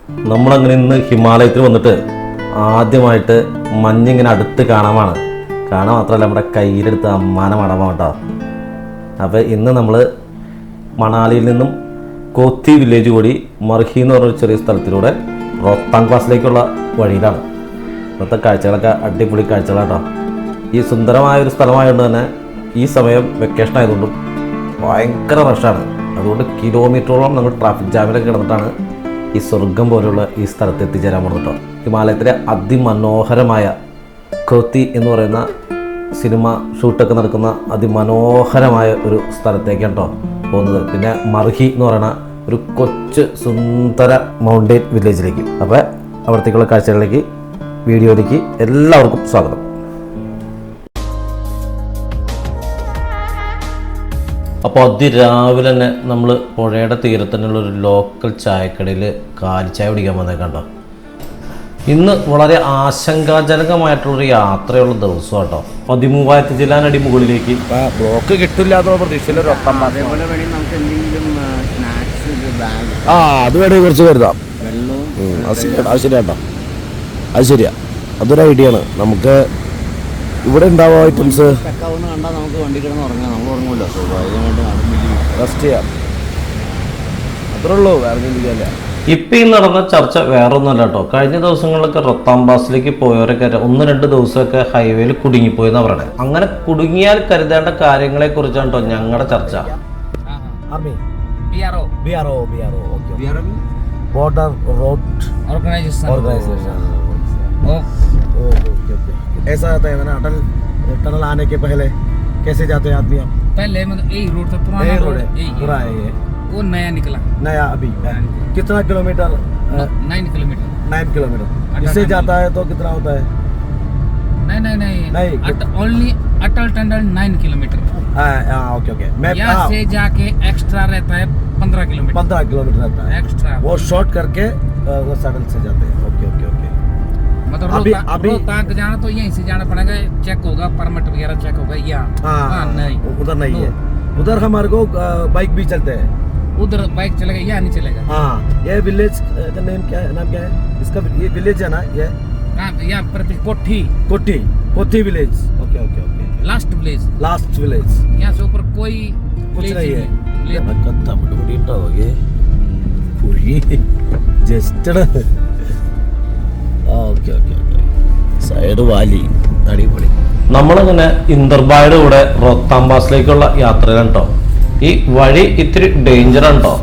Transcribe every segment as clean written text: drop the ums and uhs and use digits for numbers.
നമ്മളങ്ങനെ ഇന്ന് ഹിമാലയത്തിൽ വന്നിട്ട് ആദ്യമായിട്ട് മഞ്ഞിങ്ങനെ അടുത്ത് കാണാൻ മാത്രമല്ല നമ്മുടെ കയ്യിലെടുത്ത് അമ്മാന മടമാണ് കേട്ടോ. അപ്പോൾ ഇന്ന് നമ്മൾ മണാലിയിൽ നിന്നും കോത്തി വില്ലേജ് കൂടി മർഹി എന്ന് പറഞ്ഞൊരു ചെറിയ സ്ഥലത്തിലൂടെ റോത്താങ് പാസിലേക്കുള്ള വഴിയിലാണ്. ഇന്നത്തെ കാഴ്ചകളൊക്കെ അടിപൊളി കാഴ്ചകളാട്ടോ. ഈ സുന്ദരമായൊരു സ്ഥലമായതുകൊണ്ട് തന്നെ ഈ സമയം വെക്കേഷൻ ആയതുകൊണ്ടും ഭയങ്കര റഷാണ്. അതുകൊണ്ട് കിലോമീറ്ററോളം നമ്മൾ ട്രാഫിക് ജാമിലൊക്കെ കിടന്നിട്ടാണ് ഈ സ്വർഗം പോലുള്ള ഈ സ്ഥലത്ത് എത്തിച്ചേരാൻ പോകുന്നത് കേട്ടോ. ഹിമാലയത്തിലെ അതിമനോഹരമായ കോത്തി എന്ന് പറയുന്ന സിനിമ ഷൂട്ടൊക്കെ നടക്കുന്ന അതിമനോഹരമായ ഒരു സ്ഥലത്തേക്കാണ് കേട്ടോ പോകുന്നത്. പിന്നെ മർഹി എന്ന് പറയുന്ന ഒരു കൊച്ചു സുന്ദര മൗണ്ടെയിൻ വില്ലേജിലേക്ക്. അപ്പോൾ അവിടത്തേക്കുള്ള കാഴ്ചകളിലേക്ക് വീഡിയോയിലേക്ക് എല്ലാവർക്കും സ്വാഗതം. അപ്പോൾ അതിരാവിലെ തന്നെ നമ്മൾ പുഴയുടെ തീരത്തിനുള്ള ഒരു ലോക്കൽ ചായക്കടയിൽ കാലിച്ചായ പിടിക്കാൻ വന്നേക്കണ്ടോ. ഇന്ന് വളരെ ആശങ്കാജനകമായിട്ടുള്ളൊരു യാത്രയുള്ള ദിവസം കേട്ടോ. 13,000 ജില്ലാനടി മുകളിലേക്ക് ബ്ലോക്ക് കിട്ടില്ലാത്ത പ്രതീക്ഷയിൽ അത് വേണമെങ്കിൽ കുറച്ച് കരുതാം. അത് ശരിയാട്ടോ, അത് ശരിയാ. അതൊരു ഐഡിയ ആണ്. നമുക്ക് ഇവിടെ ഉണ്ടാവുക ഐറ്റംസ് നമുക്ക് വണ്ടി കിടന്ന് ഉറങ്ങാം. നമ്മൾ ഉറങ്ങുമല്ലോ, റെസ്റ്റ് ചെയ്യാം. അത്രേ ഉള്ളൂ, വേറെ ചിന്തിക്കാനില്ല. ഇപ്പം ഈ നടന്ന ചർച്ച വേറൊന്നുമല്ല കേട്ടോ. കഴിഞ്ഞ ദിവസങ്ങളിലൊക്കെ റൊത്താം പാസിലേക്ക് പോയവരൊക്കെ 1-2 ദിവസമൊക്കെ ഹൈവേയിൽ കുടുങ്ങിപ്പോയെന്നാണ് പറയുന്നത്. അങ്ങനെ കുടുങ്ങിയാൽ കരുതേണ്ട കാര്യങ്ങളെ കുറിച്ചാണ് കേട്ടോ ഞങ്ങളുടെ ചർച്ച. ബോർഡർ റോഡ് ഓർഗനൈजेशन ऐसा आता है ना. अटल टनल आने के पहले कैसे जाते हैं आदमी? पहले मतलब यही रोड था, पुराना रोड है, पूरा है ये. वो नया निकला, नया अभी कितना किलोमीटर? 9 किलोमीटर. 9 किलोमीटर. इससे जाता है तो कितना होता है? नहीं ओनली अटल टनल 9 किलोमीटर. Okay okay. मैं यहाँ से जाके एक्स्ट्रा रहता है 15 किलोमीटर. 15 किलोमीटर रहता है एक्स्ट्रा. वो शॉर्ट करके वो सडल से जाते हैं. Okay okay okay. मतलब रोहतांग जाना तो यहीं से जाना पड़ेगा. चेक होगा, परमिट वगैरह चेक होगा. यहाँ नहीं, उधर नहीं है. उधर हमारे को बाइक भी चलते हैं. उधर बाइक चलेगा, यहाँ नहीं चलेगा. हाँ, ये विलेज का नाम क्या है इसका? ये विलेज है ना ये? यहाँ पर Kothi village. Okay okay okay. Last village. यहाँ से ऊपर कोई कुछ नहीं है. कत्ता बड़ी ഉണ്ടാവുകയെ പുഴി just. Okay okay okay. Side valley അടിപൊളി. നമ്മളങ്ങനെ ഇന്ദർബായുടെ കൂടെ റോത്താം പാസിലേക്കുള്ള യാത്രയിലാണ് കേട്ടോ. ഈ വഴി ഇത്തിരി ഡേഞ്ചറാണ് കേട്ടോ.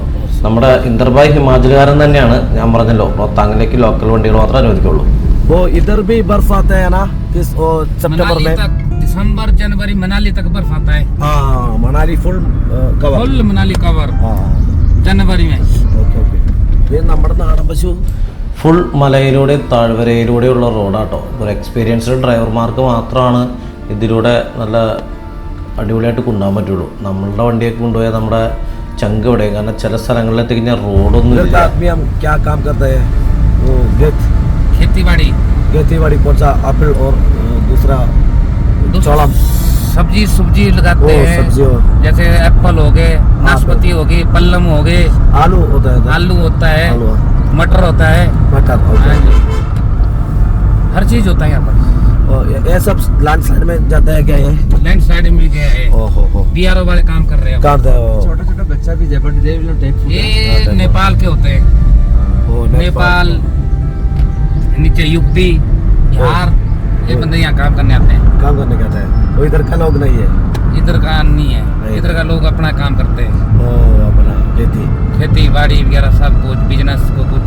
നമ്മുടെ ഇന്ദർബായ് ഹിമാചലുകാരൻ തന്നെയാണ്. ഞാൻ പറഞ്ഞല്ലോ റോത്താങ്ങിലേക്ക് ലോക്കൽ വണ്ടികൾ മാത്രമേ അനുവദിക്കുള്ളൂ. वो इधर भी बर्फ आता है ना किस सितंबर में? दिसंबर जनवरी मनाली तक बर्फ आता है. हाँ, Manali full cover. Full Manali cover. जनवरी में. Okay okay. ये നമ്മുടെ നാടൻ പശു ഫുൾ മലയിലൂടെയും താഴ്വരയിലൂടെയുള്ള റോഡാട്ടോ. ഒരു എക്സ്പീരിയൻസ്ഡ് ഡ്രൈവർമാർക്ക് മാത്രമാണ് ഇതിലൂടെ നല്ല അടിപൊളിയായിട്ട് കൊണ്ടുപോകാൻ പറ്റുള്ളൂ. നമ്മളുടെ വണ്ടിയൊക്കെ കൊണ്ടുപോയാൽ നമ്മുടെ ചങ്ക് എവിടെയും. കാരണം ചില സ്ഥലങ്ങളിലെത്തി കഴിഞ്ഞാൽ റോഡൊന്നും ഇല്ല. खेती बाड़ी कौन सा? एप्पल और दूसरा चौलम सब्जी लगाते हैं. जैसे एप्पल हो गए, नाशपाती हो गई, पल्लम हो गए, आलू होता है, मटर होता है. हर चीज होता है यहाँ पर. ये सब लैंड साइड में जाता है क्या? ये लैंड साइड में गया है. ओहो. बीआरओ वाले काम कर रहे हैं. छोटा बच्चा भी ये नेपाल के होते हैं. नेपाल, नीचे यूपी, बिहार, ये बंदे यहाँ काम करने आते हैं. वो इधर का लोग नहीं है. इधर का नहीं है. इधर का लोग अपना काम करते हैं. अपना खेती बाड़ी वगैरह सब कुछ बिजनेस को कुछ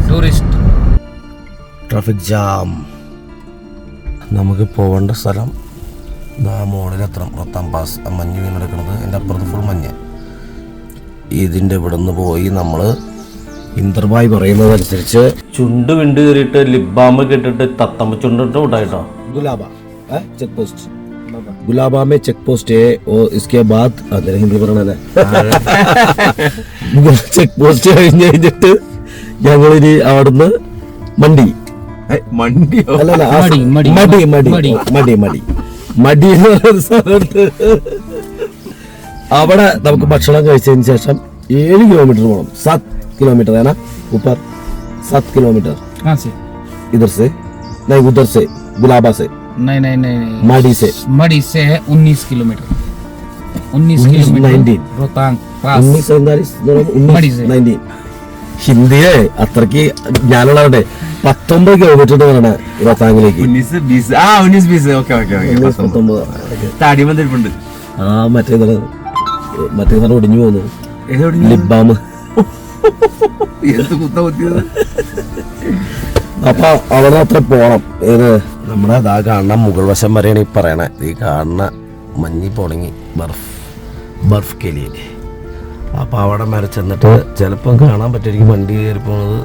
टूरिस्ट. Traffic jam. നമുക്ക് പോകേണ്ട സ്ഥലം മോളിലെത്തണം. റൊത്താം പാസ്. മഞ്ഞ് വീണെടുക്കുന്നത്. എൻ്റെ അപ്പുറത്ത് ഫുൾ മഞ്ഞ്. ഇതിൻ്റെ ഇവിടെ നിന്ന് പോയി നമ്മൾ ഇന്ദർബായ് പറയുന്നതനുസരിച്ച് ചുണ്ട് വിണ്ട് കയറിയിട്ട് ലിബാമ് കെട്ടിട്ട് തത്തമ്മ ചുണ്ടിട്ട് വിട്ടായിട്ടോ. गुलाबा में चेक पोस्ट है और इसके बाद हिंदी പറയണല്ലേ ചെക്ക് പോസ്റ്റ് കഴിഞ്ഞിട്ട് ഞങ്ങൾ ഇനി അവിടുന്ന് മടി എന്ന് പറയുന്ന സ്ഥലത്ത് അവിടെ നമുക്ക് ഭക്ഷണം കഴിച്ചതിന് ശേഷം 7 കിലോമീറ്റർ പോകണം. किलोमीटर है ना ऊपर 7 किलोमीटर कहाँ से? इधर से नहीं उधर से गुलाबा से नहीं नहीं नहीं नहीं माडी से मड़ी से है 19 किलोमीटर 19 किलोमीटर 19 रोहतांग पास 19 മടി സെ. 19 ഹിന്ദിയെ അത്രയ്ക്ക് ഞാനുള്ളവരുടെ 19 കിലോമീറ്റർ പറയണേ റോത്താങ്ങിലേക്ക് 19-20 ഓക്കെ 19 താടി വന്നിട്ടുണ്ട് ആ മറ്റേ സാധനം ഒടിഞ്ഞു പോന്നു ലിബാം എന്ത് കുത്ത കുത്തിയത് അപ്പൊ അവിടെ അത്ര പോണം ഏത് നമ്മുടെ അതാ കാണുന്ന മുകൾ വശം വരെയാണ് ഈ പറയണേ ഈ കാണുന്ന മഞ്ഞി പോണെങ്കിൽ ബർഫ് കെലിയെ അപ്പൊ അവിടെ വരെ ചെന്നിട്ട് ചിലപ്പം കാണാൻ പറ്റുമായിരിക്കും വണ്ടി കയറി പോണത്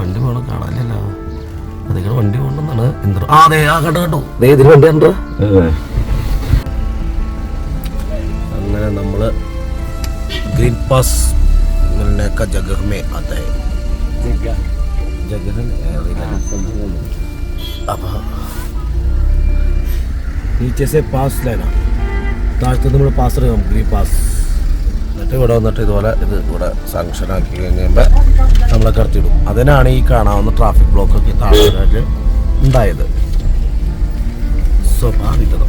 വണ്ടി പോകണം കാണാനില്ലല്ലോ അതിങ്ങനെ വണ്ടി പോകണമെന്നാണ് എന്താ ആ അതെ ആ കണ്ടു ദേ ഇതിൽ വണ്ടി കണ്ടോ അങ്ങനെ നമ്മള് ഗ്രീൻ പാസ് मिलने का जगह में आता है जगह अब नीचे से पास लेना താഴത്ത് നമ്മൾ പാസ് എടുക്കണം ഗ്രീൻ പാസ് എന്നിട്ട് ഇവിടെ വന്നിട്ട് ഇതുപോലെ ഇത് ഇവിടെ സാങ്ഷൻ ആക്കി കഴിയുമ്പോൾ നമ്മളെ കടത്തിയിടും അതിനാണ് ഈ കാണാവുന്ന ട്രാഫിക് ബ്ലോക്കൊക്കെ താഴെ ഉണ്ടായത് സ്വാഭാവികത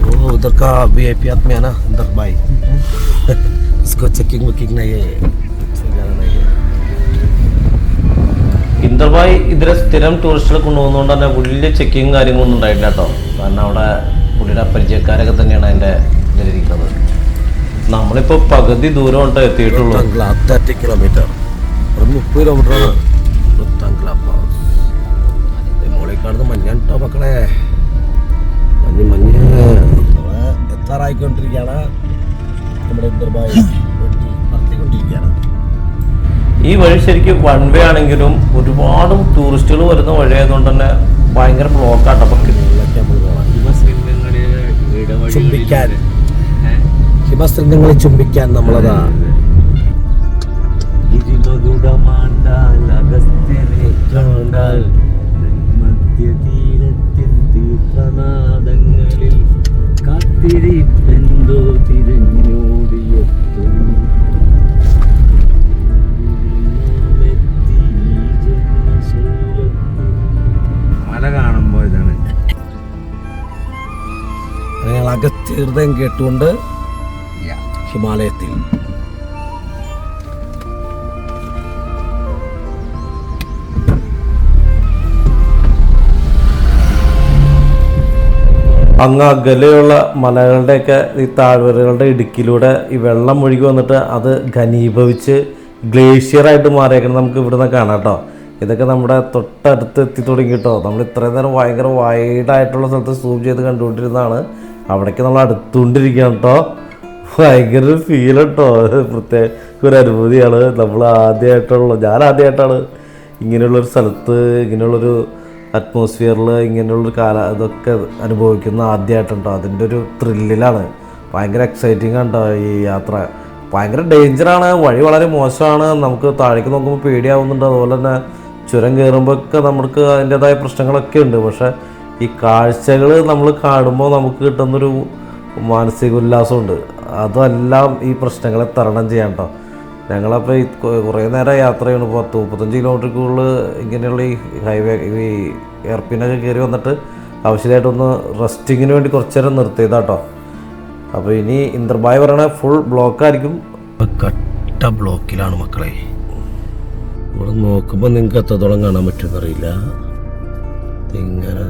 ओ उधर का VIP आदमी है ना अंदर भाई इसको चेकिंग वकिंग नहीं है इससे ज़्यादा नहीं है ഇന്ദർബായ് ഇതിലെ സ്ഥിരം ടൂറിസ്റ്റുകൾ കൊണ്ടുപോകുന്നതുകൊണ്ട് തന്നെ വലിയ ചെക്കിങ് കാര്യങ്ങളൊന്നും ഉണ്ടായിട്ടില്ല കേട്ടോ കാരണം അവിടെ പുള്ളിയുടെ പരിചയക്കാരൊക്കെ തന്നെയാണ് അതിൻ്റെ ഇതിലിരിക്കുന്നത് നമ്മളിപ്പോൾ പകുതി ദൂരം കൊണ്ട് എത്തിയിട്ടുള്ളൂ 30 കിലോമീറ്റർ 30 കിലോമീറ്ററാണ് മോളിൽ കാണുന്ന മഞ്ഞാണ് കേട്ടോ മക്കളെ മഞ്ഞ് എത്താറായിക്കൊണ്ടിരിക്കുകയാണ് നമ്മുടെ ഇന്ദർബായ് നടത്തിക്കൊണ്ടിരിക്കുകയാണ് ഈ വഴി ശരിക്കും വൺ വേ ആണെങ്കിലും ഒരുപാട് ടൂറിസ്റ്റുകൾ വരുന്ന വഴിയായതുകൊണ്ട് തന്നെ ഭയങ്കര ബ്ലോക്കാട്ടോ അപ്പം ചുംബിക്കാൻ ഹിമശൃംഗങ്ങളെ ചുംബിക്കാൻ നമ്മളതാ കാത്തിരിപ്പെന്തോ തിരഞ്ഞോടിയെത്തും മല കാണുമ്പോ ഇതാണ് ഞങ്ങൾ അകത്തീർദ്ധം കേട്ടുകൊണ്ട് ഹിമാലയത്തിൽ അങ്ങ് അകലെയുള്ള മലകളുടെയൊക്കെ ഈ താഴ്വരകളുടെ ഇടുക്കിലൂടെ ഈ വെള്ളം ഒഴുകി വന്നിട്ട് അത് ഘനീഭവിച്ച് ഗ്ലേഷ്യറായിട്ട് മാറിയേക്കണം നമുക്ക് ഇവിടുന്ന് കാണാം കേട്ടോ ഇതൊക്കെ നമ്മുടെ തൊട്ടടുത്ത് എത്തി തുടങ്ങി കേട്ടോ നമ്മൾ ഇത്രയും നേരം ഭയങ്കര വൈഡായിട്ടുള്ള സ്ഥലത്ത് സൂം ചെയ്ത് കണ്ടുകൊണ്ടിരുന്നതാണ് അവിടേക്ക് നമ്മൾ അടുത്തുകൊണ്ടിരിക്കുകയാണ് കേട്ടോ ഭയങ്കര ഒരു ഫീൽ കേട്ടോ പ്രത്യേക ഒരു അനുഭൂതിയാണ് നമ്മൾ ഞാൻ ആദ്യമായിട്ടാണ് ഇങ്ങനെയുള്ളൊരു സ്ഥലത്ത് ഇങ്ങനെയുള്ളൊരു അറ്റ്മോസ്ഫിയറിൽ ഇങ്ങനെയുള്ളൊരു ഇതൊക്കെ അനുഭവിക്കുന്ന ആദ്യമായിട്ടുണ്ടോ അതിൻ്റെ ഒരു ത്രില്ലിലാണ് ഭയങ്കര എക്സൈറ്റിംഗ് ഉണ്ടോ ഈ യാത്ര ഭയങ്കര ഡേഞ്ചറാണ് വഴി വളരെ മോശമാണ് നമുക്ക് താഴേക്ക് നോക്കുമ്പോൾ പേടിയാവുന്നുണ്ട് അതുപോലെ തന്നെ ചുരം കയറുമ്പോഴൊക്കെ നമുക്ക് അതിൻ്റെതായ പ്രശ്നങ്ങളൊക്കെ ഉണ്ട് പക്ഷേ ഈ കാഴ്ചകൾ നമ്മൾ കാണുമ്പോൾ നമുക്ക് കിട്ടുന്നൊരു മാനസിക ഉല്ലാസമുണ്ട് അതെല്ലാം ഈ പ്രശ്നങ്ങളെ തരണം ചെയ്യാം കേട്ടോ ഞങ്ങളപ്പോൾ ഈ കുറേ നേരം യാത്ര ചെയ്യണം 30-35 കിലോമീറ്റർ കൂടുതൽ ഇങ്ങനെയുള്ള ഈ ഹൈവേ ഈ എയർപിന്നൊക്കെ കയറി വന്നിട്ട് ആവശ്യമായിട്ടൊന്ന് റെസ്റ്റിങ്ങിന് വേണ്ടി കുറച്ച് നേരം നിർത്തിയതാട്ടോ അപ്പോൾ ഇനി ഇന്ദർബായ് പറയണ ഫുൾ ബ്ലോക്കായിരിക്കും കട്ട ബ്ലോക്കിലാണ് മക്കളെ ഇവിടെ നോക്കുമ്പോൾ നിങ്ങൾക്ക് എത്രത്തോളം കാണാൻ പറ്റുമെന്നറിയില്ല ഇങ്ങനെ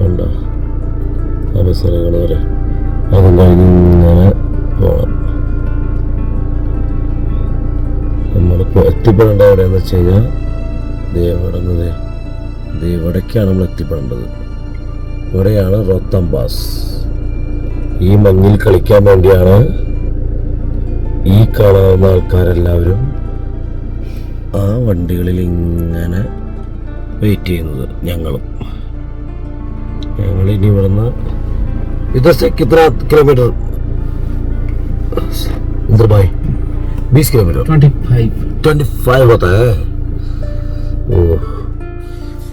ഉണ്ടോ അവസരങ്ങൾ വരെ അതും കഴിഞ്ഞ് ഇങ്ങനെ പോകണം നമ്മളിപ്പോൾ എത്തിപ്പെടേണ്ട എവിടെയാണെന്ന് വെച്ച് കഴിഞ്ഞാൽ ഇവിടേക്കാണ് നമ്മൾ എത്തിപ്പെടേണ്ടത് ഇവിടെയാണ് റോത്തം പാസ് ഈ മഞ്ഞിൽ കളിക്കാൻ വേണ്ടിയാണ് ഈ കാണാവുന്ന ആൾക്കാരെല്ലാവരും ആ വണ്ടികളിൽ ഇങ്ങനെ വെയിറ്റ് ചെയ്യുന്നത് ഞങ്ങളിനി ഇവിടുന്ന് ഇതൊക്കെ കിത്ര കിലോമീറ്റർ ഇന്ദർബായ് 20 किलोमीटर 25 होता है ഓ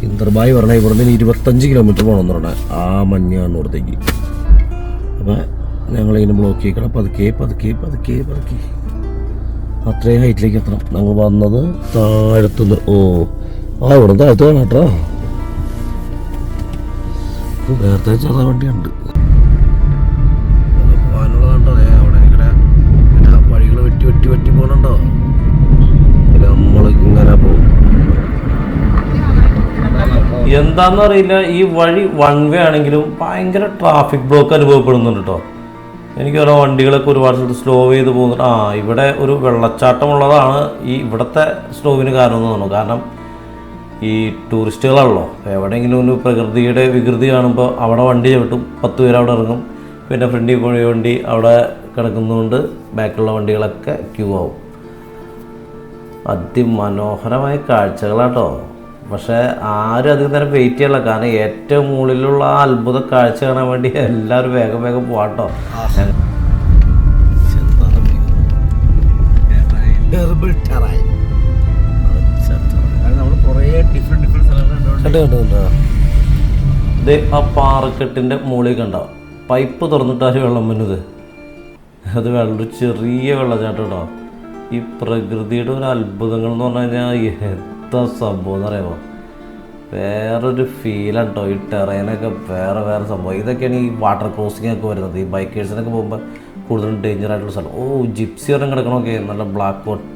ഇന്ദർബായ് പറഞ്ഞാൽ ഇവിടുന്ന് 25 കിലോമീറ്റർ പോകണമെന്ന് പറഞ്ഞാൽ ആ മഞ്ഞ് കാണുന്നിടത്തേക്ക് അപ്പം ഞങ്ങളിങ്ങനെ ബ്ലോക്ക് ചെയ്യിക്കണം. പതുക്കെ പതുക്കെ പതുക്കെ പതുക്കെ അത്രയും ഹൈറ്റിലേക്ക് എത്തണം. ഞങ്ങൾ വന്നത് താഴത്തുനിന്ന്. ഇവിടെ താഴത്ത് വേണം കേട്ടോ. നേരത്തെ ചെറിയ വണ്ടിയുണ്ട് പോകാനുള്ളതുണ്ടോ. അവിടെ ഇങ്ങനെ വഴികൾ വെട്ടി വെട്ടി വെട്ടി പോകണുണ്ടോ. നമ്മൾ ഇങ്ങനെ പോകും. എന്താന്ന് അറിയില്ല, ഈ വഴി വൺ വേ ആണെങ്കിലും ഭയങ്കര ട്രാഫിക് ബ്ലോക്ക് അനുഭവപ്പെടുന്നുണ്ട് കേട്ടോ. എനിക്ക് ഓരോ വണ്ടികളൊക്കെ ഒരുപാട് സ്ഥലത്ത് സ്ലോ ചെയ്ത് പോകുന്നുണ്ട്. ഇവിടെ ഒരു വെള്ളച്ചാട്ടമുള്ളതാണ് ഈ ഇവിടുത്തെ സ്ലോവിന് കാരണം എന്ന് തോന്നുന്നു. കാരണം ഈ ടൂറിസ്റ്റുകളാണല്ലോ, എവിടെയെങ്കിലും ഒരു പ്രകൃതിയുടെ വികൃതി കാണുമ്പോൾ അവിടെ വണ്ടി ചവിട്ടും, 10 പേര് അവിടെ ഇറങ്ങും. പിന്നെ ഫ്രണ്ടിൽ പോയ വണ്ടി അവിടെ കിടക്കുന്നതുകൊണ്ട് ബാക്കിലുള്ള വണ്ടികളൊക്കെ ക്യൂ ആവും. അതിമനോഹരമായ കാഴ്ചകളാട്ടോ. പക്ഷേ ആരും അധികം നേരം വെയിറ്റ് ചെയ്യല്ല. കാരണം ഏറ്റവും മുകളിലുള്ള ആ അത്ഭുത കാഴ്ച കാണാൻ വേണ്ടി എല്ലാവരും വേഗം വേഗം പോവാട്ടോ. ഇത് ആ പാറക്കെട്ടിൻ്റെ മുകളിൽ കണ്ടോ, പൈപ്പ് തുറന്നിട്ടാൽ വെള്ളം വന്നത്. അത് ഒരു ചെറിയ വെള്ളച്ചാട്ടം കേട്ടോ. ഈ പ്രകൃതിയുടെ ഒരു അത്ഭുതങ്ങൾ എന്ന് പറഞ്ഞു കഴിഞ്ഞാൽ എന്താ സംഭവം എന്ന് പറയുമ്പോൾ വേറൊരു ഫീലാണ് കേട്ടോ. ഈ ടെറൈനൊക്കെ വേറെ സംഭവം. ഇതൊക്കെയാണ് ഈ വാട്ടർ ക്രോസിംഗ് ഒക്കെ വരുന്നത്. ഈ ബൈക്കേഴ്സിനൊക്കെ പോകുമ്പോൾ കൂടുതലും ഡേഞ്ചർ ആയിട്ടുള്ള സ്ഥലം. ജിപ്സി ഒരെണ്ണം കിടക്കണമൊക്കെ നല്ല ബ്ലാക്ക് കോട്ട്.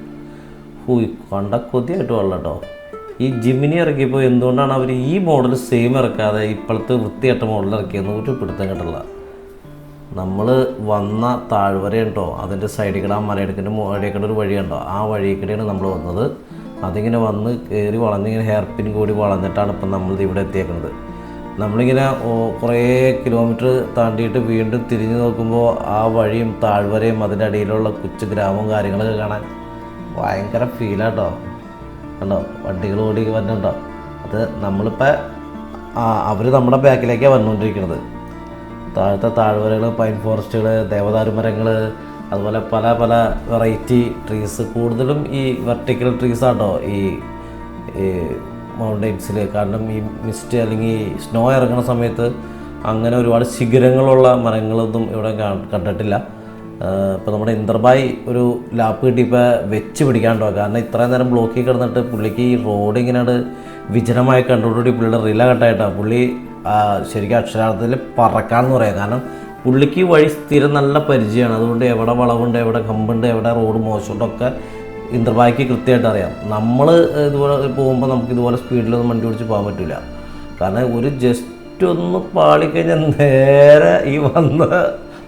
കണ്ട കൊതിയായിട്ട് വെള്ളം കേട്ടോ. ഈ ജിമിനി ഇറക്കിയപ്പോൾ എന്തുകൊണ്ടാണ് അവർ ഈ മോഡൽ സെയിം ഇറക്കാതെ ഇപ്പോഴത്തെ വൃത്തിയായിട്ട മോഡൽ ഇറക്കിയെന്ന് ഒരു പിടുത്തം കേട്ടുള്ള. നമ്മൾ വന്ന താഴ്വര ഉണ്ടോ, അതിൻ്റെ സൈഡിൽ കൂടെ ആ മലയിടക്കിൻ്റെ മുകളിലേക്കൂടെ ഒരു വഴിയുണ്ടോ, ആ വഴിയിൽക്കൂടെയാണ് നമ്മൾ വന്നത്. അതിങ്ങനെ വന്ന് കയറി വളഞ്ഞിങ്ങനെ ഹെയർ പിൻ കൂടി വളഞ്ഞിട്ടാണ് ഇപ്പം നമ്മളിത് ഇവിടെ എത്തിയേക്കുന്നത്. നമ്മളിങ്ങനെ കുറേ കിലോമീറ്റർ താണ്ടിയിട്ട് വീണ്ടും തിരിഞ്ഞു നോക്കുമ്പോൾ ആ വഴിയും താഴ്വരയും അതിൻ്റെ അടിയിലുള്ള കൊച്ചു ഗ്രാമവും കാര്യങ്ങളൊക്കെ കാണാൻ ഭയങ്കര ഫീലാട്ടോ. കണ്ടോ വണ്ടികൾ ഓടി വരുന്നുണ്ടോ. അത് നമ്മളിപ്പോൾ അവർ നമ്മുടെ ബാക്കിലേക്കാണ് വന്നുകൊണ്ടിരിക്കുന്നത്. താഴത്തെ താഴ്വരകൾ, പൈൻ ഫോറസ്റ്റുകൾ, ദേവദാരു മരങ്ങൾ, അതുപോലെ പല പല വെറൈറ്റി ട്രീസ്. കൂടുതലും ഈ വെർട്ടിക്കൽ ട്രീസാട്ടോ ഈ മൗണ്ടെയ്ൻസിൽ. കാരണം ഈ മിസ്റ്റ് അല്ലെങ്കിൽ സ്നോ ഇറങ്ങുന്ന സമയത്ത് അങ്ങനെ ഒരുപാട് ശിഖരങ്ങളുള്ള മരങ്ങളൊന്നും ഇവിടെ കണ്ടിട്ടില്ല. ഇപ്പോൾ നമ്മുടെ ഇന്ദർബായ് ഒരു ലാപ്പ് കിട്ടിയപ്പോൾ വെച്ച് പിടിക്കാണ്ടോ. കാരണം ഇത്രയും നേരം ബ്ലോക്കിൽ കിടന്നിട്ട് പുള്ളിക്ക് ഈ റോഡ് ഇങ്ങനെ വിജനമായി കണ്ടോടുകൂടി പുള്ളിയുടെ റില കട്ടായിട്ടാണ് പുള്ളി ശരിക്കും അക്ഷരാർത്ഥത്തിൽ പറക്കാമെന്ന് പറയാം. കാരണം പുള്ളിക്ക് വഴി സ്ഥിരം നല്ല പരിചയമാണ്. അതുകൊണ്ട് എവിടെ വളവുണ്ട്, എവിടെ കമ്പുണ്ട്, എവിടെ റോഡ് മോശമുണ്ടൊക്കെ ഇന്ദർബായ്ക്ക് കൃത്യമായിട്ട് അറിയാം. നമ്മൾ ഇതുപോലെ പോകുമ്പോൾ നമുക്ക് ഇതുപോലെ സ്പീഡിലൊന്നും വണ്ടി ഓടിച്ച് പോകാൻ പറ്റില്ല. കാരണം ഒരു ജസ്റ്റ് ഒന്ന് പാളിക്കഴിഞ്ഞാൽ നേരെ ഈ വന്ന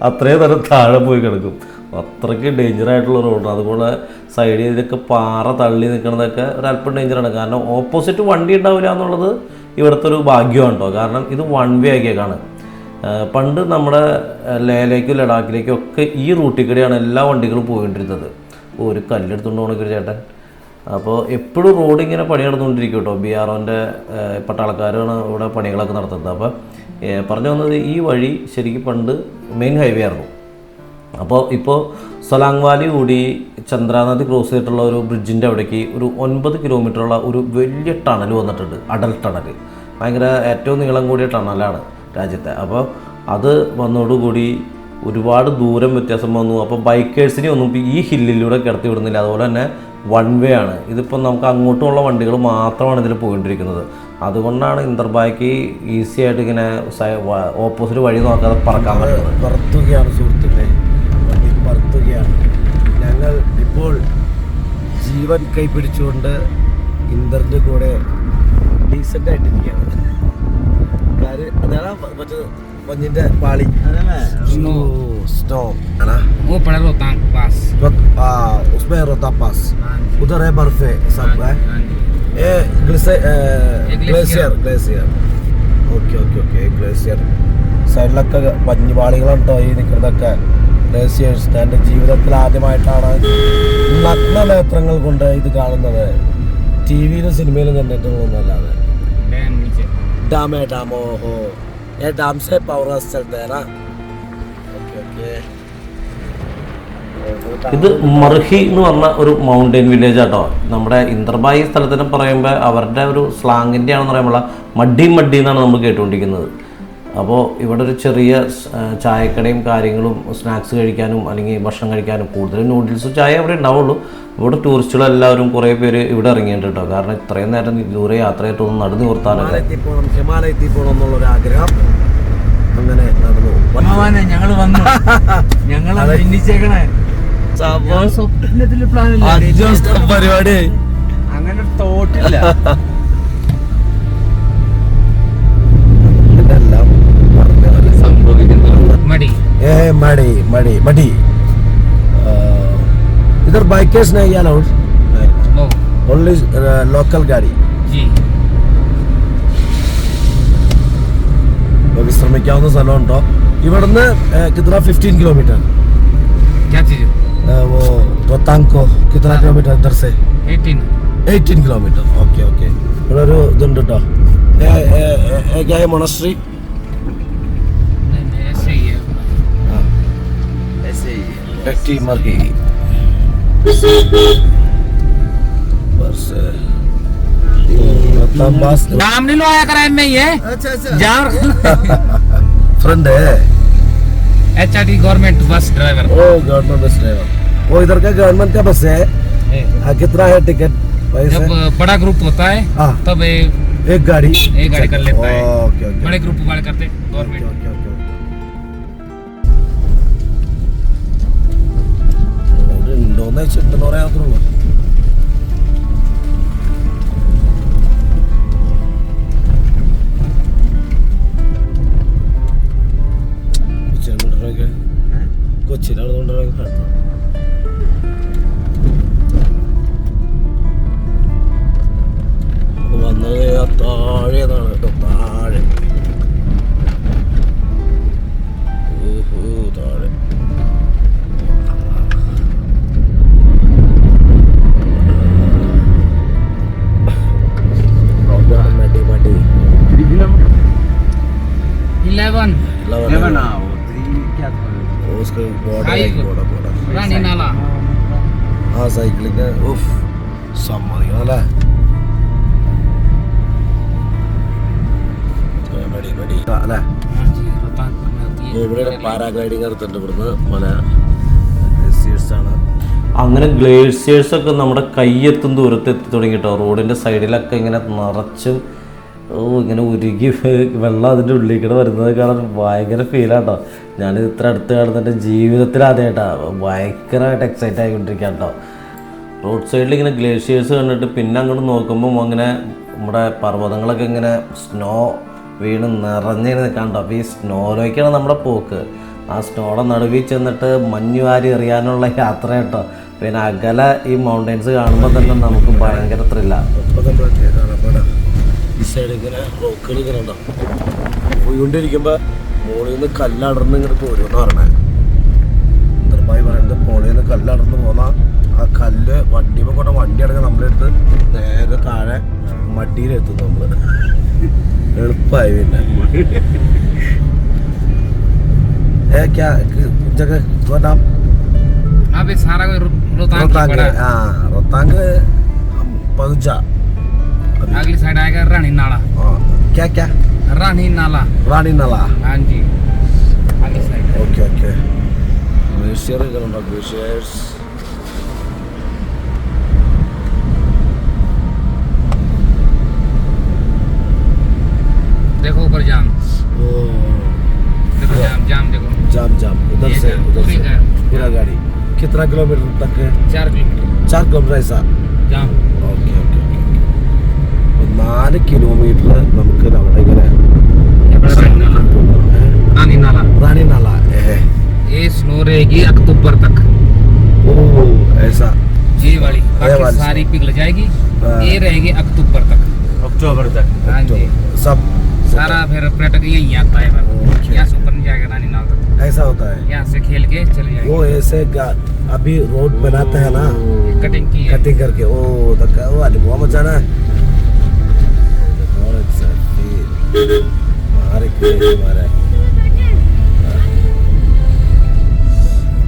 അത്രയും നേരം താഴെ പോയി കിടക്കും. അത്രയ്ക്ക് ഡേഞ്ചറായിട്ടുള്ള റോഡാണ്. അതുപോലെ സൈഡിൽ ഇതിലൊക്കെ പാറ തള്ളി നിൽക്കുന്നതൊക്കെ ഒരല്പം ഡേഞ്ചറാണ്. കാരണം ഓപ്പോസിറ്റ് വണ്ടി ഉണ്ടാവില്ല എന്നുള്ളത് ഇവിടുത്തെ ഒരു ഭാഗ്യമാണ് കേട്ടോ. കാരണം ഇത് വൺ വേ ആക്കിയേക്കാണ്. പണ്ട് നമ്മുടെ ലേയിലേക്കും ലഡാക്കിലേക്കും ഒക്കെ ഈ റൂട്ടിൽ കൂടെയാണ് എല്ലാ വണ്ടികളും പോയിക്കൊണ്ടിരുന്നത്. ഒരു കല്ലെടുത്തുകൊണ്ട് പോകണ ഒരു ചേട്ടൻ. അപ്പോൾ എപ്പോഴും റോഡ് ഇങ്ങനെ പണി നടന്നുകൊണ്ടിരിക്കും കേട്ടോ. BROൻ്റെ പട്ടാളക്കാരാണ് ഇവിടെ പണികളൊക്കെ നടത്തുന്നത്. അപ്പോൾ പറഞ്ഞു വന്നത് ഈ വഴി ശരിക്കും പണ്ട് മെയിൻ ഹൈവേ ആയിരുന്നു. അപ്പോൾ ഇപ്പോൾ സലാങ് വാലി കൂടി ചന്ദ്രാനദി ക്രോസ് ചെയ്തിട്ടുള്ള ഒരു ബ്രിഡ്ജിൻ്റെ അവിടേക്ക് ഒരു 9 കിലോമീറ്ററുള്ള ഒരു വലിയ ടണൽ വന്നിട്ടുണ്ട്. അടൽ ടണൽ, ഭയങ്കര ഏറ്റവും നീളം കൂടിയ ടണലാണ് രാജ്യത്തെ. അപ്പോൾ അത് വന്നതോടുകൂടി ഒരുപാട് ദൂരം വ്യത്യാസം വന്നു. അപ്പോൾ ബൈക്കേഴ്സിനെ ഒന്നും ഈ ഹില്ലിലൂടെ കിടത്തി വിടുന്നില്ല. അതുപോലെ തന്നെ വൺ വേ ആണ്. ഇതിപ്പോൾ നമുക്ക് അങ്ങോട്ടുമുള്ള വണ്ടികൾ മാത്രമാണ് ഇതിൽ പോയിക്കൊണ്ടിരിക്കുന്നത്. അതുകൊണ്ടാണ് ഇന്ദർബായ്ക്ക് ഈസി ആയിട്ട് ഇങ്ങനെ ഓപ്പോസിറ്റ് വഴി നോക്കാതെ പറക്കാൻ പറ്റുന്നത്. പറത്തുകയാണ് സുഹൃത്തുക്കളെ, വണ്ടി പറത്തുകയാണ്. ഞങ്ങൾ ഇപ്പോൾ ജീവൻ കൈപ്പിടിച്ചുകൊണ്ട് ഇന്ദറിൻ്റെ കൂടെ ഡീസൻ്റ് ആയിട്ടിരിക്കുകയാണ്. അതാണ് മറ്റേ മഞ്ഞിൻ്റെ പാളി. स्नो है ना, वो पड़ा रोहतांग पास। उसमें रोहतांग पास, उधर है बर्फ है सब है। ये ग्लेशियर ഓക്കെ ഗ്ലേസിയർ സൈഡിലൊക്കെ മഞ്ഞുപാളികളുണ്ടോ ഈ നിൽക്കുന്നതൊക്കെ ഗ്ലേസിയേഴ്സ്. എൻ്റെ ജീവിതത്തിൽ ആദ്യമായിട്ടാണ് നഗ്ന നേത്രങ്ങൾ കൊണ്ട് ഇത് കാണുന്നത്. TV-യിലും സിനിമയിലും കണ്ടിട്ടൊന്നുമല്ലാതെ. ഡാമോ ഹോ ये डाम से पावर चलता है ना. ഇത് മർഹി എന്ന് പറഞ്ഞ ഒരു മൗണ്ടൻ വില്ലേജ് ആട്ടോ. നമ്മുടെ ഇന്ദർബായ് സ്ഥലത്തിനെ പറയുമ്പോൾ അവരുടെ ഒരു സ്ലാങ്ങിൻ്റെ ആണെന്ന് പറയുമ്പോൾ മഡ്ഡി എന്നാണ് നമ്മൾ കേട്ടുകൊണ്ടിരിക്കുന്നത്. അപ്പോൾ ഇവിടെ ഒരു ചെറിയ ചായക്കടയും കാര്യങ്ങളും സ്നാക്സ് കഴിക്കാനും അല്ലെങ്കിൽ ഭക്ഷണം കഴിക്കാനും കൂടുതലും നൂഡിൽസും ചായ അവിടെ ഉണ്ടാവുള്ളൂ. ഇവിടെ ടൂറിസ്റ്റുകളെല്ലാവരും കുറേ പേര് ഇവിടെ ഇറങ്ങിയിട്ടുണ്ട് കേട്ടോ. കാരണം ഇത്രയും നേരം ദൂരെ യാത്ര ചെയ്തിട്ടൊന്നും നടന്നു നിർത്താനല്ല. ഹിമാലയത്തിൽ പോകണം എന്നുള്ളൊരു ആഗ്രഹം അങ്ങനെ നടന്നു. ഞങ്ങൾ വന്നു, ഞങ്ങൾ എണ്ണിച്ചേക്കണേ സ്വപ്നത്തില് പ്ലാൻ പരിപാടി അങ്ങനെ തോട്ടില്ല. എല്ലാം मड़ी मड़ी मड़ी मड़ी इधर बाइकर्स नहीं अलाउड, नो ओनली लोकल गाड़ी. जी വിശ്രമിക്കാവുന്ന സ്ഥലമുണ്ടോ ഇവിടുന്ന്? कितना 15 किलोमीटर. क्या चीज वो रोहतांग को कितना किलोमीटर इधर से? 18 किलोमीटर. Okay okay. ഇവിടെ ഒരു ഇതുണ്ട് കേട്ടോ. മൊണസ്ട്രി नहीं ऐसे ही है. ऐसे ही टट्टी मर्गी बस बस नाम नहीं लो आया करा में ये. अच्छा अच्छा जाओ फ्रेंड है. HRT government bus driver. ओ गवर्नमेंट बस ड्राइवर. वो इधर का गवर्नमेंट का बस है. कितना है टिकट पैसे? जब बड़ा ग्रुप होता है हाँ. तब एक गाड़ी कर लेता है. Okay okay. बड़े ग्रुप वाले करते गवर्नमेंट. ഉണ്ടോന്ന് വെച്ചിട്ടുണ്ടെന്ന് പറയാൻ മാത്രമേ ഉള്ളൂ. കൊച്ചിയിലാണ് കൊണ്ടുവരാൻ വന്നത് താഴെതാണ് കേട്ടോ. താഴെ ഓഹോ താഴെ മടി മടി 11 उसके बॉर्डर Five. बॉर्डर रानी नाला. हाँ साइकिलिंग उफ സമ്മതിക്കണല്ലേ. മടി മടി അല്ലേ. हाँ जी रोहतांग में होती है. ഇവിടെ പാരാഗ്ലൈഡിങ് നടത്തുന്നുണ്ട്. ഇവിടുന്ന് മല ആണ്. അങ്ങനെ ഗ്ലേഷ്യേഴ്സൊക്കെ നമ്മുടെ കൈയെത്തും ദൂരത്ത് എത്തി തുടങ്ങി കേട്ടോ. റോഡിൻ്റെ സൈഡിലൊക്കെ ഇങ്ങനെ നിറച്ചും ഇങ്ങനെ ഉരുകി വെള്ളം അതിൻ്റെ ഉള്ളിൽ വരുന്നത് കാണാൻ ഭയങ്കര ഫീലാട്ടോ. ഞാനിത് ഇത്ര അടുത്ത് കാണുന്ന എൻ്റെ ജീവിതത്തിൽ ആദ്യമായിട്ടാണ്. ഭയങ്കരമായിട്ട് എക്സൈറ്റ് ആയിക്കൊണ്ടിരിക്കുക കേട്ടോ. റോഡ് സൈഡിൽ ഇങ്ങനെ ഗ്ലേഷ്യേഴ്സ് കണ്ടിട്ട് പിന്നെ അങ്ങോട്ട് നോക്കുമ്പം അങ്ങനെ നമ്മുടെ പർവ്വതങ്ങളൊക്കെ ഇങ്ങനെ സ്നോ വീണ് നിറഞ്ഞിങ്ങനെ നിൽക്കാണ്ടോ. അപ്പോൾ ഈ സ്നോയിലേക്കാണ് നമ്മുടെ പോക്ക്. ആ സ്നോയുടെ നടുവിൽ ചെന്നിട്ട് മഞ്ഞ് വാരി എറിയാനുള്ള യാത്ര കേട്ടോ. പിന്നെ അകലെ ഈ മൗണ്ടൻസ് കാണുമ്പോൾ തന്നെ നമുക്ക് ഭയങ്കര ത്രില്ലാണ്. ഈ സൈഡ് ഇങ്ങനെ റോക്കുകൾ ഇങ്ങനെ ഉണ്ടാവും. പോയിക്കൊണ്ടിരിക്കുമ്പോൾ മോളിൽ നിന്ന് കല്ലടർന്ന് ഇങ്ങനെ പോരുമെന്ന് പറഞ്ഞേ. നിർമ്മായി പറയുന്നത് മോളിൽ നിന്ന് കല്ലടർന്ന് പോന്നാൽ ആ കല്ല് വണ്ടിയുമ്പോൾ കൊണ്ട് വണ്ടി അടങ്ങി നമ്മളെടുത്ത് നേരെ താഴെ മടിയിലെത്തും നമ്മൾ. എളുപ്പമായി പിന്നെ वहाँ पे सारा रोहतांग की रोहतांग पड़ा. रोहतांग पहुंचा. अगली साइड आएगा रानी नाला. क्या क्या रानी नाला. रानी नाला. हाँ जी अगली साइड. Okay okay. ग्लेशियर इधर ग्लेशियर्स. देखो ऊपर जाम. देखो जाम जाम देखो. जाम जाम उधर से पूरा गाड़ी. कितना किलोमीटर तक है? 4 किलोमीटर 4 किलोमीटर ऐसा. जाम. Okay okay okay. 4 किलोमीटर നമുക്ക് അവിടെ ഇങ്ങനെ रानी नाला. रानी नाला है. ये स्नो रहेगी अक्टूबर तक. ओह ऐसा. ये वाली बाकी वाली सारी पिघल जाएगी. हाँ. ये रहेगी अक्टूबर तक. अक्टूबर तक. हाँ जी सब सारा फिर पर्यटक यहीं आता है. ओके. यहाँ से ऊपर नहीं जाएगा रानी नाला तक. ऐसा होता है. यहाँ से खेल के चले जाएंगे. वो ऐसे अभी रोड बनाते हैं ना कटिंग की है. कटिंग करके. ओ तो वो अनुभव मचाना है.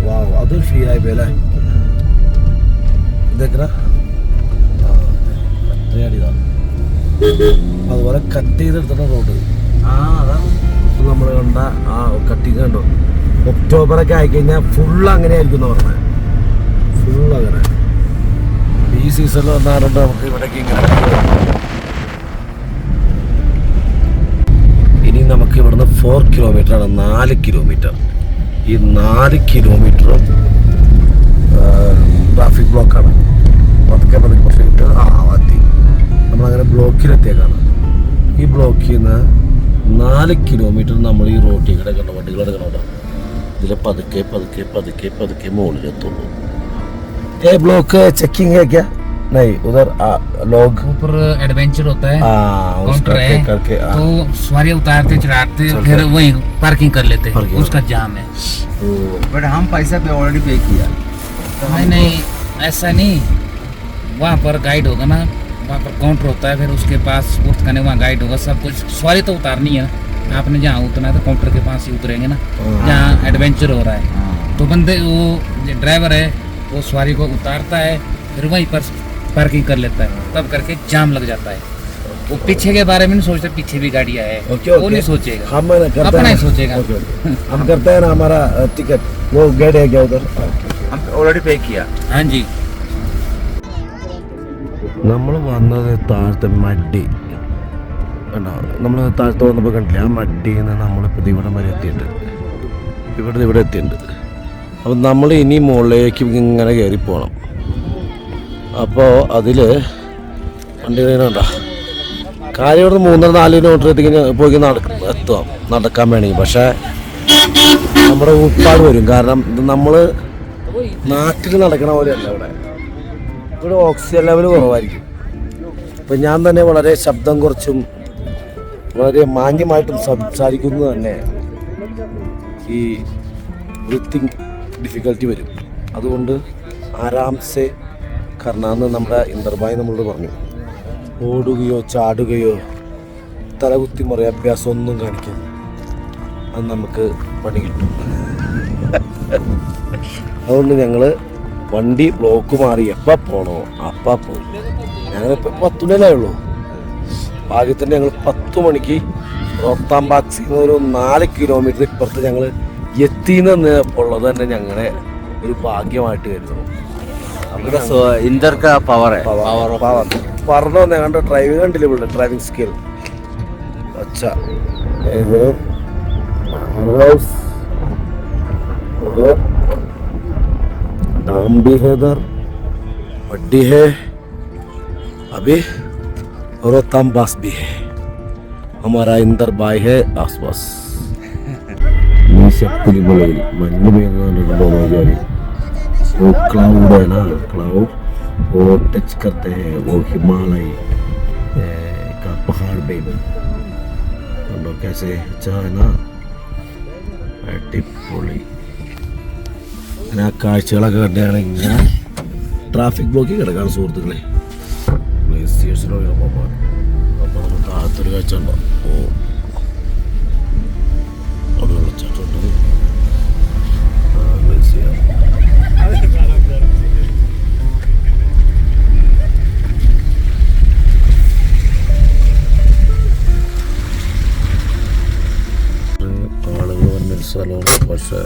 वाव अതൊരു ഫീൽ ആയി പോലെ ഇതൊക്കെ അതുപോലെ കട്ട് ചെയ്തെടുത്ത റോഡ്. ആ അതാണ് നമ്മൾ കണ്ട ആ കട്ടിങ് കണ്ടോ, ഒക്ടോബറൊക്കെ ആയിക്കഴിഞ്ഞാൽ ഫുള്ള് അങ്ങനെ ആയിരിക്കും എന്ന് പറഞ്ഞത്. ഫുള്ള് അങ്ങനെ ഈ സീസണിൽ വന്നാലുണ്ട് നമുക്ക് ഇവിടേക്ക് ഇങ്ങനെ. ഇനി നമുക്ക് ഇവിടുന്ന് 4 കിലോമീറ്ററാണ്, 4 കിലോമീറ്റർ. ഈ 4 കിലോമീറ്ററും ട്രാഫിക് ബ്ലോക്കാണ്. പതുക്കെ പക്ഷേ എത്തി നമ്മളങ്ങനെ ബ്ലോക്കിലെത്തിയേക്കാണ്. ഈ ബ്ലോക്കിൽ നിന്ന് 4 കിലോമീറ്റർ നമ്മൾ ഈ റോഡിൽ കൂടെ കണ്ട വണ്ടികൾ എടുക്കണോ, ഇതിൽ പതുക്കെ പതുക്കെ പതുക്കെ പതുക്കെ മുകളിലെത്തുള്ളൂ. ये ब्लॉक चेकिंग है क्या? नहीं, उधर लोग ऊपर एडवेंचर होता है, काउंटर है, करके तो सवारी उतारते चढ़ाते फिर वही पार्किंग कर लेते हैं, उसका जाम है। बट हम पैसा पे ऑलरेडी पे किया। नहीं ऐसा नहीं, वहाँ पर गाइड होगा ना, वहाँ पर काउंटर होता है, फिर उसके पास पोस्ट करने वहाँ गाइड होगा, सब कुछ। सवारी तो उतारनी है, आपने जहाँ उतरना है तो काउंटर के पास ही उतरेंगे ना, जहाँ एडवेंचर हो रहा है। तो बंदे वो ड्राइवर है वो सवारी को उतारता है, फिर वहीं पर पार्किंग कर लेता है, तब करके जाम लग जाता है। वो पीछे के बारे में नहीं सोचता, पीछे भी गाड़ियाँ है, वो नहीं सोचेगा, हम करते अपना ही हैं, सोचेगा। हम करते हैं ना, हमारा टिकट वो गाइड है क्या उधर? हम ऑलरेडी पे किया। हाँ जी, നമ്മൾ വന്നത് താഴത്തെ മഡ്ഡി കണ്ടോ, നമ്മൾ താഴത്ത് വന്നപ്പോൾ കണ്ടില്ല, ആ മഡ്ഡിയിൽ നിന്ന് നമ്മളിപ്പോൾ ഇവിടം വരെ എത്തിയിട്ടുണ്ട്, ഇവിടെ എത്തിയിട്ടുണ്ട്. അപ്പം നമ്മൾ ഇനി മുകളിലേക്ക് ഇങ്ങനെ കയറി പോകണം. അപ്പോൾ അതിൽ വണ്ടി കണ്ടോ, കാര്യം ഇവിടെ 3-4 കിലോമീറ്റർ പോയി നടക്കാൻ വേണമെങ്കിൽ. പക്ഷേ നമ്മുടെ ഉപ്പാട് വരും, കാരണം ഇത് നമ്മൾ നാട്ടിൽ നടക്കണ പോലെയല്ല ഇവിടെ ഓക്സിജൻ ലെവൽ കുറവായിരിക്കും. ഇപ്പം ഞാൻ തന്നെ വളരെ ശബ്ദം കുറച്ചും വളരെ മാന്യമായിട്ടും സംസാരിക്കുന്നത് തന്നെ ഈ ബ്രീത്തിങ് ഡിഫിക്കൽറ്റി വരും. അതുകൊണ്ട് ആരാംസെ കർണാന്ന് നമ്മുടെ ഇന്ദർഭായ് നമ്മളോട് പറഞ്ഞു, ഓടുകയോ ചാടുകയോ തലകുത്തി മറിയ അഭ്യാസം ഒന്നും കാണിക്കരുത്, അത് നമുക്ക് പണി കിട്ടും. അതുകൊണ്ട് ഞങ്ങൾ വണ്ടി ബ്ലോക്ക് മാറി എപ്പോൾ പോകണോ അപ്പം പോകും. ഞങ്ങളിപ്പോൾ 10 മണിയല്ലേ ഉള്ളൂ, ഭാഗ്യത്തിന് ഞങ്ങൾ 10 മണിക്ക് റോത്താം ബാക്സിൽ നിന്ന് ഒരു 4 കിലോമീറ്റർ ഇപ്പുറത്ത് ഞങ്ങൾ എത്തിയെന്ന് ഉള്ളത് തന്നെ ഞങ്ങളുടെ ഒരു ഭാഗ്യമായിട്ട് കരുതണം. इंदर का पावर है। പറഞ്ഞോ ഞങ്ങളുടെ ഡ്രൈവിംഗ് കണ്ടില്ല, ഇവിടെ ഡ്രൈവിംഗ് സ്കിൽ अच्छा नाम भी है इधर, बड्डी है अभी, रोहतांग पास भी है, हमारा इंदर भाई है आसपास. मഞ്ഞ് പെയ്യുന്നുണ്ടോ വിചാരി, वो क्लाउड है ना, क्लाउड वो टच करते हैं वो हिमालय का पहाड़ पे कैसे अच्छा है ना, അടിപൊളി. അങ്ങനെ ആ കാഴ്ചകളൊക്കെ കണ്ടാണ് ഇങ്ങനെ ട്രാഫിക് ബ്ലോക്കിൽ കിടക്കാണ് സുഹൃത്തുക്കളെ. ഗ്ലേസിയേഴ്സിലൂടെ പോകാൻ അപ്പോൾ നമ്മൾ താഴത്തൊരു കാഴ്ച ഉണ്ടോ, ഓ അവിടെ വെള്ളച്ചാട്ടമുണ്ട്. ഗ്ലേസിയർ ആളുകൾ വന്നൊരു സ്ഥലമാണ്. പക്ഷേ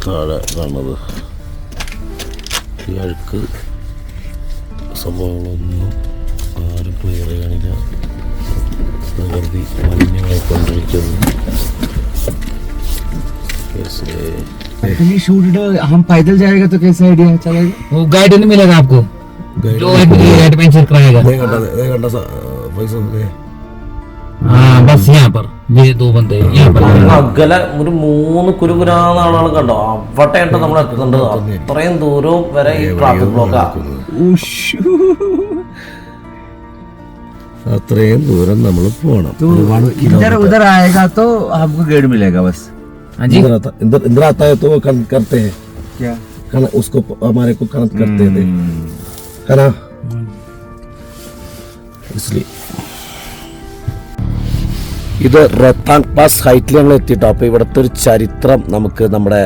താഴെ കാണുന്നത് ഈ അഴുക്ക് സംഭവങ്ങളൊന്നും ആരും ക്ലിയർ ചെയ്യാനില്ല. പ്രകൃതി മലിനമായിക്കൊണ്ടിരിക്കുന്നു. हम पैदल जाएगा तो कैसे आइडिया चलेगा? वो गाइड नहीं मिलेगा आपको जो एडवेंचर कराएगा। പൈസ हाँ बस यहाँ पर ये 2 बंदे यहाँ पर അകലെ ഒരു 3 കുരുകുരാന്ന ആളുകൾ കണ്ടോ, അവിടെ നമ്മൾ എത്തുന്നുണ്ട്. അത്രയും ദൂരവും വരെ ഈ ട്രാഫിക് ബ്ലോക്കാ. അത്രയും ദൂരം നമ്മൾ പോകണം. इधर उधर आएगा तो आपको गाइड मिलेगा बस। हाँ जी, इंदिरा आता है तो वो कनेक्ट करते हैं क्या उसको हमारे को कनेक्ट करते थे है ना, इसलिए ഇത് റോത്താങ് പാസ് ഹൈറ്റിൽ ഞങ്ങൾ എത്തിയിട്ടോ. അപ്പോൾ ഇവിടുത്തെ ഒരു ചരിത്രം നമുക്ക് നമ്മുടെ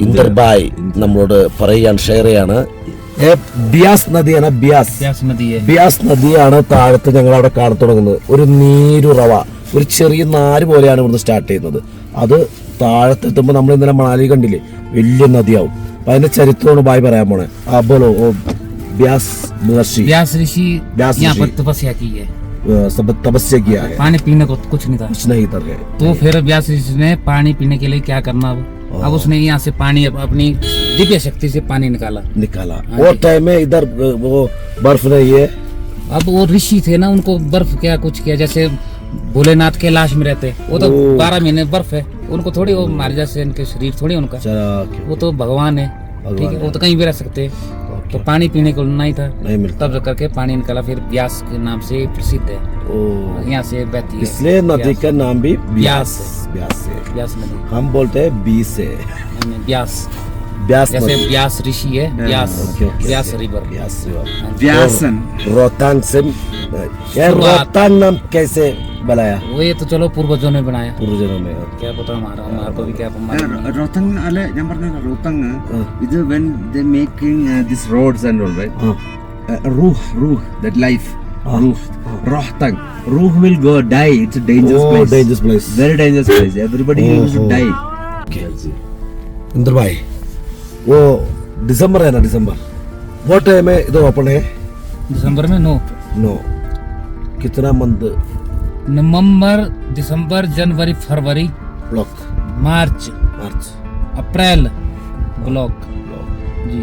ഇന്ദർഭായ് നമ്മളോട് പറയുകയാണ്, ഷെയർ ചെയ്യാണ്. ബിയാസ് നദിയാണ്, ബിയാസ് ब्यास नदी है। ബിയാസ് നദിയാണ് താഴത്ത് ഞങ്ങൾ അവിടെ കാണാൻ തുടങ്ങുന്നത്. ഒരു നീരുറവ, ഒരു ചെറിയ നാര് പോലെയാണ് ഇവിടുന്ന് സ്റ്റാർട്ട് ചെയ്യുന്നത്. അത് താഴത്തെത്തുമ്പോൾ നമ്മൾ ഇന്നലെ മണാലി കണ്ടില്ലേ, വലിയ നദിയാവും. അപ്പൊ അതിന്റെ ചരിത്രമാണ് ബായ് പറയാൻ പോണേ. ബോളോ ब्यास महर्षि, ब्यास ऋषि ब्यास यहाँ पर ऋषि। तपस्या की है, सब तपस्या किया है, पानी पीने को कुछ नहीं था। कुछ नहीं कर गए। तो फिर ब्यास ऋषि ने पानी पीने के लिए क्या करना, अब उसने यहाँ से पानी अपनी दिव्य शक्ति से पानी निकाला। निकाला। वो टाइम में इधर वो बर्फ नहीं है। अब वो ऋषि थे ना, उनको बर्फ क्या कुछ किया, जैसे भोलेनाथ कैलाश में रहते, वो तो 12 महीने बर्फ है, उनको थोड़ी वो मार जैसे इनके शरीर थोड़ी उनका, चलो, वो तो भगवान है, ठीक है, वो तो कहीं भी रह सकते हैं। तो पानी पीने को नहीं था, नहीं मिलता। तब करके पानी निकाला, फिर ब्यास के नाम से प्रसिद्ध है, ओ, यहाँ से बहती है। इसलिए नदी का नाम भी ब्यास, ब्यास ब्यास है। ब्यास नदी, हम बोलते हैं बी से, यानी ब्यास, ब्यास जैसे नदी। ब्यास ऋषि है, Beas okay, okay, Beas okay. River. Beas river. व्यासन। और रोहतांग से ये शुरुआत। रोहतांग नाम कैसे बनाया वो ये तो चलो पूर्वजों ने बनाया, पूर्वजनों में? क्या पता हमारे को भी क्या റോത്തങ് അല്ല, ഞാൻ പറഞ്ഞ റോത്തങ് ഇത് when they making this roads and all right, rough that life, Rohtang, rough will go die, it's a dangerous Oh, place, dangerous place. very dangerous place, everybody used to die. Indra भाई, वो दिसंबर है ना, दिसंबर वो टाइम में इधर ओपन है? दिसंबर में no, कितना मंथ नवंबर, दिसंबर, जनवरी, फरवरी, ब्लॉक? मार्च, मार्च। अप्रैल ब्लॉक जी,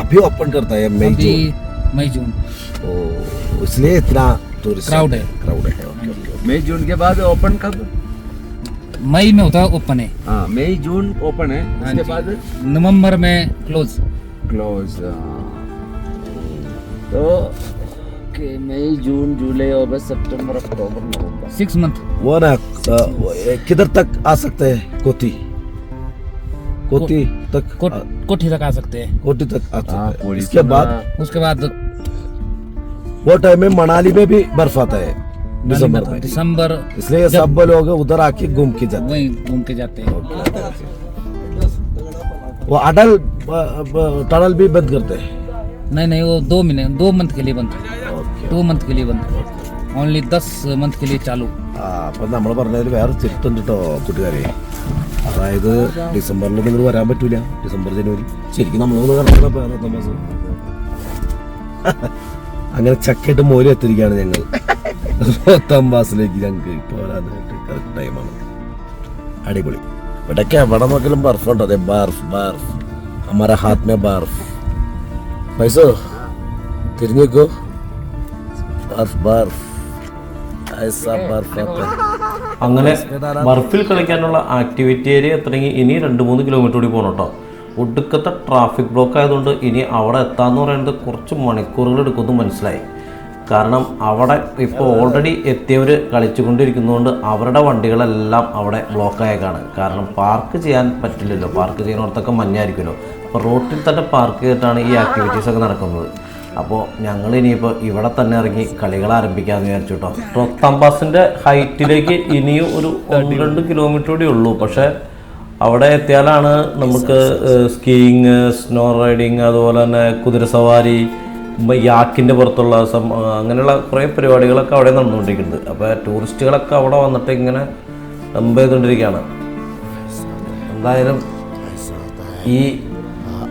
आप ही ओपन करता है मई अभी जून? मई जून ओ, इसलिए इतना टूरिस्ट Crowd है। क्राउड है। Okay, okay. मई जून के बाद ओपन कब? मई में होता है ओपन है, हाँ, मई जून ओपन है, हाँ उसके जी। बाद नवंबर में क्लोज। क्लोज। तो मई जून जुलाई अगस्त सितंबर अक्टूबर नवंबर 6 मंथ। वो ना किधर तक आ सकते हैं? कोटी तक, कोठी तक आ सकते हैं, कोटी तक आ सकते हाँ, हैं। कोटी इसके बाद उसके बाद वो टाइम में मनाली में भी बर्फ आता है दिसंबर में, दिसंबर, इसलिए सब लोग उधर आके घूम के जाते वहीं घूम के जाते हैं। हैं। वो अटल टनल भी बंद करते हैं। नहीं वो 2 मंथ के लिए बंद, 2 मंथ के लिए बंद, ओनली 10 मंथ के लिए चालू। അപ്പൊ നമ്മൾ പറഞ്ഞതിൽ വേറെ തിരുത്തുണ്ട് കേട്ടോ കൂട്ടുകാരെ. അതായത് ഡിസംബറിൽ നിങ്ങൾ വരാൻ പറ്റൂല, ഡിസംബർ ജനുവരി ശരിക്കും നമ്മളൊന്ന് കിടക്കുന്ന വേറെ മാസം. അങ്ങനെ ചക്കയിട്ട് മോര് എത്തിരിക്കുകയാണ് ഞങ്ങൾ 10 മാസത്തിലേക്ക്. ഞങ്ങൾക്ക് ഇപ്പോൾ വരാനായിട്ട് കറക്റ്റ് ടൈമാണ്. അടിപൊളി. ഇവിടെയൊക്കെ എവിടെ നോക്കിയാലും ബർഫുണ്ട്. അതെ, ബർഫ് ബർഫ്, ഹമാര ഹാത്ത് മേ ബർഫ്. പൈസോ തിരിഞ്ഞു വെക്കോ, ബർഫ് ബർഫ്, ഐസാ ബർഫ് ആത്ത. അങ്ങനെ ബർഫിൽ കളിക്കാനുള്ള ആക്ടിവിറ്റി ഏരിയ എത്തണമെങ്കിൽ ഇനി 2-3 കിലോമീറ്റർ കൂടി പോകണം കേട്ടോ. ഒടുക്കത്തെ ട്രാഫിക് ബ്ലോക്ക് ആയതുകൊണ്ട് ഇനി അവിടെ എത്താമെന്ന് പറയുന്നത് കുറച്ച് മണിക്കൂറുകൾ എടുക്കുമെന്ന് മനസ്സിലായി. കാരണം അവിടെ ഇപ്പോൾ ഓൾറെഡി എത്തിയവർ കളിച്ചുകൊണ്ടിരിക്കുന്നതുകൊണ്ട് അവരുടെ വണ്ടികളെല്ലാം അവിടെ ബ്ലോക്ക് ആയേക്കാണ്. കാരണം പാർക്ക് ചെയ്യാൻ പറ്റില്ലല്ലോ, പാർക്ക് ചെയ്യുന്നിടത്തൊക്കെ മഞ്ഞായിരിക്കുമല്ലോ. അപ്പോൾ റോട്ടിൽ തന്നെ പാർക്ക് ചെയ്തിട്ടാണ് ഈ ആക്ടിവിറ്റീസൊക്കെ നടക്കുന്നത്. അപ്പോൾ ഞങ്ങൾ ഇനിയിപ്പോൾ ഇവിടെ തന്നെ ഇറങ്ങി കളികൾ ആരംഭിക്കാമെന്ന് വിചാരിച്ചു കേട്ടോ. റോത്തംബാസിൻ്റെ ഹൈറ്റിലേക്ക് ഇനിയും ഒരു 1-2 കിലോമീറ്റർ കൂടി ഉള്ളൂ. പക്ഷേ അവിടെ എത്തിയാലാണ് നമുക്ക് സ്കീയിങ്, സ്നോ റൈഡിങ്, അതുപോലെ തന്നെ കുതിരസവാരി, യാക്കിൻ്റെ പുറത്തുള്ള അങ്ങനെയുള്ള കുറേ പരിപാടികളൊക്കെ അവിടെ നടന്നുകൊണ്ടിരിക്കുന്നുണ്ട്. അപ്പോൾ ടൂറിസ്റ്റുകളൊക്കെ അവിടെ വന്നിട്ട് ഇങ്ങനെ ഡംപ് ചെയ്തുകൊണ്ടിരിക്കുകയാണ്. എന്തായാലും ഈ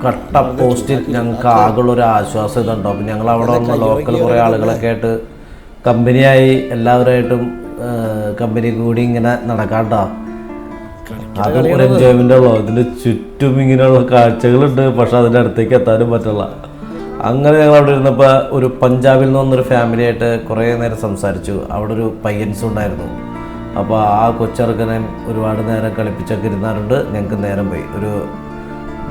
കട്ട പോസ്റ്റിൽ ഞങ്ങൾക്ക് ആകെയുള്ളൊരു ആശ്വാസം ഇതുണ്ടോ. അപ്പം ഞങ്ങൾ അവിടെ വന്ന ലോക്കൽ കുറേ ആളുകളൊക്കെ ആയിട്ട് കമ്പനിയായി എല്ലാവരുമായിട്ടും കമ്പനി കൂടി ഇങ്ങനെ നടക്കാട്ടോ. അതും ഒരു എൻജോയ്മെൻ്റ് ഉള്ളൂ. ഇതിൻ്റെ ചുറ്റും ഇങ്ങനെയുള്ള കാഴ്ചകളുണ്ട്, പക്ഷെ അതിൻ്റെ അടുത്തേക്ക് എത്താനും പറ്റില്ല. അങ്ങനെ ഞങ്ങൾ അവിടെ ഇരുന്നപ്പോൾ ഒരു പഞ്ചാബിൽ നിന്ന് വന്നൊരു ഫാമിലിയായിട്ട് കുറേ നേരം സംസാരിച്ചു. അവിടെ ഒരു പയ്യൻസും ഉണ്ടായിരുന്നു. അപ്പോൾ ആ കൊച്ചിറക്കനെ ഒരുപാട് നേരം കളിപ്പിച്ചൊക്കെ ഇരുന്നാറുണ്ട്. ഞങ്ങൾക്ക് നേരം പോയി. ഒരു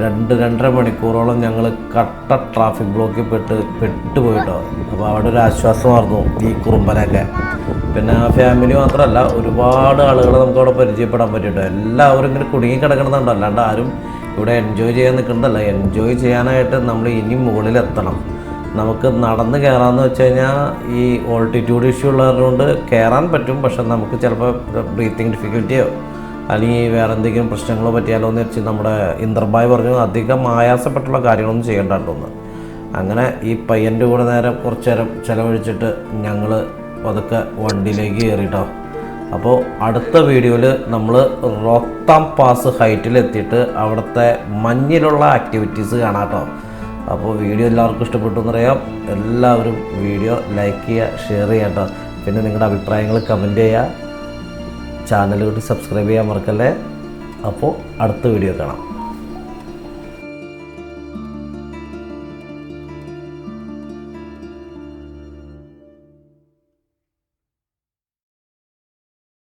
2-2.5 മണിക്കൂറോളം ഞങ്ങൾ കട്ട ട്രാഫിക് ബ്ലോക്കിൽ പെട്ടുപോയിട്ടോ. അപ്പോൾ അവിടെ ഒരു ആശ്വാസമായിരുന്നു ഈ കുറുമ്പനൊക്കെ. പിന്നെ ആ ഫാമിലി മാത്രമല്ല, ഒരുപാട് ആളുകളെ നമുക്ക് അവിടെ പരിചയപ്പെടാൻ പറ്റിയിട്ടോ. എല്ലാവരും ഇങ്ങനെ കുടുങ്ങി കിടക്കണമെന്നുണ്ടോ, അല്ലാണ്ട് ആരും ഇവിടെ എൻജോയ് ചെയ്യാൻ നിൽക്കുന്നതല്ല. എൻജോയ് ചെയ്യാനായിട്ട് നമ്മൾ ഇനി മുകളിലെത്തണം. നമുക്ക് നടന്ന് കയറാമെന്ന് വെച്ച് കഴിഞ്ഞാൽ ഈ ഓൾട്ടിറ്റ്യൂഡ് ഇഷ്യൂ ഉള്ളതുകൊണ്ട് കയറാൻ പറ്റും, പക്ഷെ നമുക്ക് ചിലപ്പോൾ ബ്രീത്തിങ് ഡിഫിക്കൽറ്റിയോ അല്ലെങ്കിൽ വേറെ എന്തെങ്കിലും പ്രശ്നങ്ങളോ പറ്റിയാലോ എന്ന് വെച്ച് നമ്മുടെ ഇന്ദ്രബായ് പറഞ്ഞു അധികം ആയാസപ്പെട്ടുള്ള കാര്യങ്ങളൊന്നും ചെയ്യേണ്ട കേട്ടോ. അങ്ങനെ ഈ പയ്യൻ്റെ കൂടെ കുറച്ച് നേരം ചിലവഴിച്ചിട്ട് ഞങ്ങൾ പതുക്കെ വണ്ടിയിലേക്ക് കയറിട്ടോ. അപ്പോൾ അടുത്ത വീഡിയോയിൽ നമ്മൾ റോത്താം പാസ് ഹൈറ്റിലെത്തിയിട്ട് അവിടുത്തെ മഞ്ഞിലുള്ള ആക്ടിവിറ്റീസ് കാണാം കേട്ടോ. അപ്പോൾ വീഡിയോ എല്ലാവർക്കും ഇഷ്ടപ്പെട്ടു എന്നറിയാം. എല്ലാവരും വീഡിയോ ലൈക്ക് ചെയ്യുക, ഷെയർ ചെയ്യുക കേട്ടോ. പിന്നെ നിങ്ങളുടെ അഭിപ്രായങ്ങൾ കമൻറ്റ് ചെയ്യുക. ചാനൽ കൂടി സബ്സ്ക്രൈബ് ചെയ്യാൻ മറക്കല്ലേ. അപ്പോൾ അടുത്ത വീഡിയോ കാണാം.